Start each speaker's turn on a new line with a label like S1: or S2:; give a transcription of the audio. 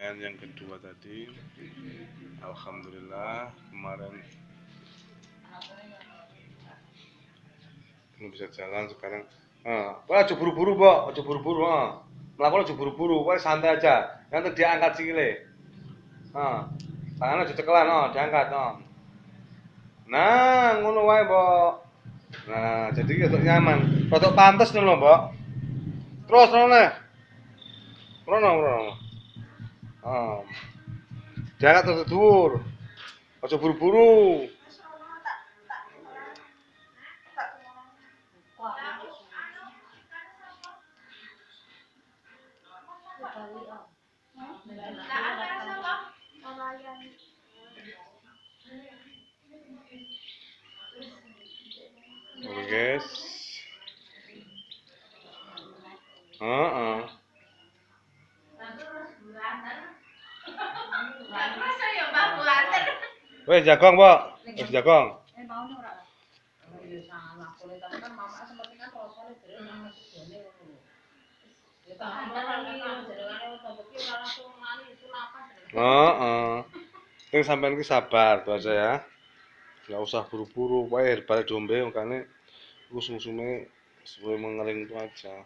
S1: And yang kedua tadi, alhamdulillah kemarin belum bisa jalan, sekarang aja buru-buru, Mbok, aja buru-buru, melakukan aja buru-buru, pokoknya santai aja. Nanti dia angkat sikile. Tangannya aja cekelan, diangkat, Nah, ngono wae, Mbok. Nah, jadi rodok nyaman, rodok pantes lho, Mbok. Terus rono. Rono. Ah, diangkat terus dhuwur. Aja buru-buru. Oke, guys. Heeh. Wes jagong, Mbok. Wes jagong. Heeh. Ning sampean ki sabar tuh aja ya. Enggak usah buru-buru, wae balik dombe makane sung-sunge sesuai mengering itu aja.